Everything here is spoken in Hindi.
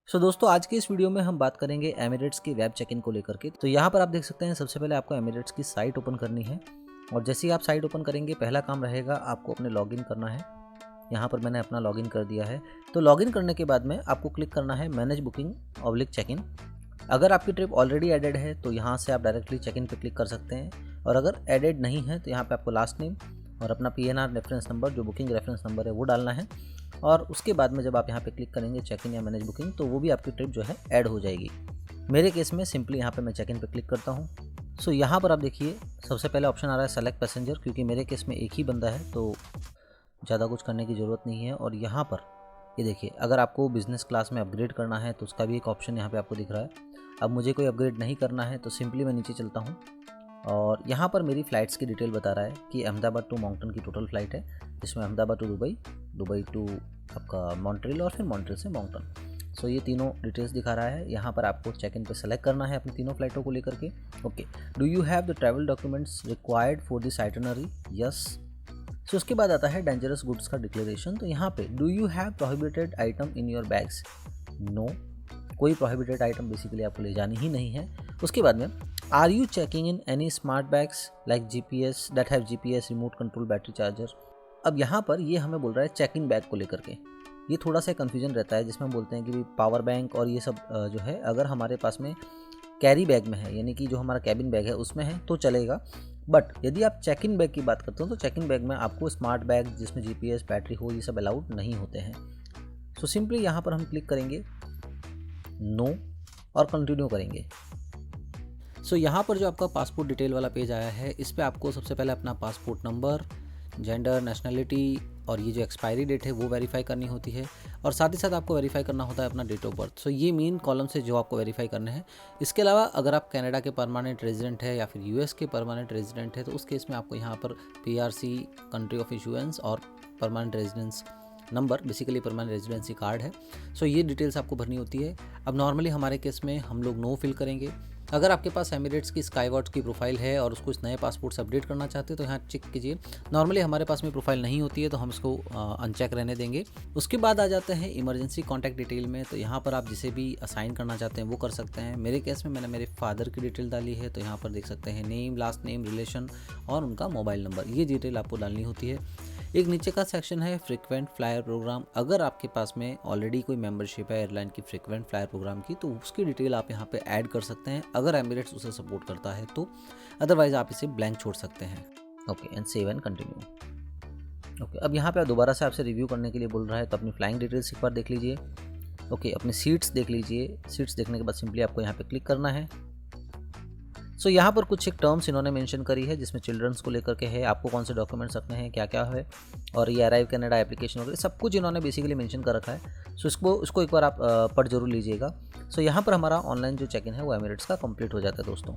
दोस्तों आज की इस वीडियो में हम बात करेंगे एमिरेट्स की वेब चेक इन को लेकर के। तो यहाँ पर आप देख सकते हैं सबसे पहले आपको एमिरेट्स की साइट ओपन करनी है और जैसे ही आप साइट ओपन करेंगे पहला काम रहेगा आपको अपने लॉगिन करना है। यहाँ पर मैंने अपना लॉगिन कर दिया है। तो लॉगिन करने के बाद में आपको क्लिक करना है मैनेज बुकिंग / चेक इन। अगर आपकी ट्रिप ऑलरेडी एडेड है तो यहाँ से आप डायरेक्टली चेक इन पे क्लिक कर सकते हैं और अगर एडेड नहीं है तो यहाँ पे आपको लास्ट नेम और अपना PNR रेफरेंस नंबर जो बुकिंग रेफरेंस नंबर है वो डालना है और उसके बाद में जब आप यहाँ पे क्लिक करेंगे चेक इन या मैनेज बुकिंग तो वो भी आपकी ट्रिप जो है ऐड हो जाएगी। मेरे केस में सिंपली यहाँ पे मैं चेक इन पे क्लिक करता हूँ। यहाँ पर आप देखिए सबसे पहले ऑप्शन आ रहा है सेलेक्ट पैसेंजर, क्योंकि मेरे केस में एक ही बंदा है तो ज़्यादा कुछ करने की ज़रूरत नहीं है। और यहाँ पर ये देखिए अगर आपको बिज़नेस क्लास में अपग्रेड करना है तो उसका भी एक ऑप्शन यहाँ पे आपको दिख रहा है। अब मुझे कोई अपग्रेड नहीं करना है तो सिंपली मैं नीचे चलता हूँ और यहाँ पर मेरी फ़्लाइट्स की डिटेल बता रहा है कि अहमदाबाद टू मॉन्कटन की टोटल फ़्लाइट है, जिसमें Ahmedabad to Dubai, Dubai to आपका मॉन्ट्रियल और फिर मॉन्ट्रियल से मॉन्कटन। ये तीनों डिटेल्स दिखा रहा है। यहाँ पर आपको चेक इन पे सेलेक्ट करना है अपनी तीनों फ्लाइटों को लेकर के। Okay, do you have the travel documents required for this itinerary? Yes. उसके बाद आता है डेंजरस गुड्स का डिक्लेरेशन। तो यहाँ पे do you have prohibited item in your bags? No, कोई प्रोहिबिटेड आइटम बेसिकली आपको ले जानी ही नहीं है। उसके बाद में are you checking in any smart bags like GPS that have GPS, remote control, battery charger? अब यहाँ पर ये हमें बोल रहा है चेक इन बैग को लेकर के। ये थोड़ा सा कन्फ्यूजन रहता है जिसमें हम बोलते हैं कि पावर बैंक और ये सब जो है अगर हमारे पास में कैरी बैग में है, यानी कि जो हमारा कैबिन बैग है उसमें है तो चलेगा। बट यदि आप चेक इन बैग की बात करते हो तो चेक इन बैग में आपको स्मार्ट बैग जिसमें GPS, बैटरी हो, ये सब अलाउड नहीं होते हैं। सिंपली यहाँ पर हम क्लिक करेंगे नो और कंटिन्यू करेंगे। यहाँ पर जो आपका पासपोर्ट डिटेल वाला पेज आया है इस पर आपको सबसे पहले अपना पासपोर्ट नंबर, जेंडर, नेशनलिटी और ये जो एक्सपायरी डेट है वो वेरीफाई करनी होती है और साथ ही साथ आपको वेरीफाई करना होता है अपना डेट ऑफ बर्थ। ये मेन कॉलम से जो आपको वेरीफाई करने हैं। इसके अलावा अगर आप कनाडा के परमानेंट रेजिडेंट है या फिर US के परमानेंट रेजिडेंट है तो उस केस में आपको यहाँ पर PRC, कंट्री ऑफ इशुएंस और permanent residence number, basically permanent residency card है। ये डिटेल्स आपको भरनी होती है। अब नॉर्मली हमारे केस में हम लोग नो फिल करेंगे। अगर आपके पास एमिरेट्स की स्काईवॉच की प्रोफाइल है और उसको इस नए पासपोर्ट से अपडेट करना चाहते हैं तो यहाँ चेक कीजिए। नॉर्मली हमारे पास में प्रोफाइल नहीं होती है तो हम इसको अनचेक रहने देंगे। उसके बाद आ जाते हैं इमरजेंसी कॉन्टैक्ट डिटेल में। तो यहाँ पर आप जिसे भी असाइन करना चाहते हैं वो कर सकते हैं। मेरे केस में मैंने मेरे फादर की डिटेल डाली है तो यहाँ पर देख सकते हैं नेम, लास्ट नेम, रिलेशन और उनका मोबाइल नंबर, ये डिटेल आपको डालनी होती है। एक नीचे का सेक्शन है फ्रीक्वेंट फ्लायर प्रोग्राम। अगर आपके पास में ऑलरेडी कोई मेंबरशिप है एयरलाइन की फ्रीक्वेंट फ्लायर प्रोग्राम की तो उसकी डिटेल आप यहाँ पे ऐड कर सकते हैं अगर एमिरेट्स उसे सपोर्ट करता है तो, अदरवाइज आप इसे ब्लैंक छोड़ सकते हैं। Okay, and save and continue. Okay, अब यहाँ पे दोबारा से आपसे रिव्यू करने के लिए बोल रहा है तो अपनी फ्लाइंग डिटेल्स एक बार देख लीजिए। ओके, अपनी सीट्स देख लीजिए। सीट्स देखने के बाद सिंपली आपको यहाँ पे क्लिक करना है। यहाँ पर कुछ एक टर्म्स इन्होंने मेंशन करी है जिसमें चिल्ड्रंस को लेकर के है, आपको कौन से डॉक्यूमेंट्स रखने हैं, क्या क्या है और ये अराइव कनाडा एप्लीकेशन वगैरह सब कुछ इन्होंने बेसिकली मेंशन कर रखा है। इसको एक बार आप पढ़ जरूर लीजिएगा। यहाँ पर हमारा ऑनलाइन जो चेक इन है वो एमिरेट्स का कंप्लीट हो जाता है दोस्तों।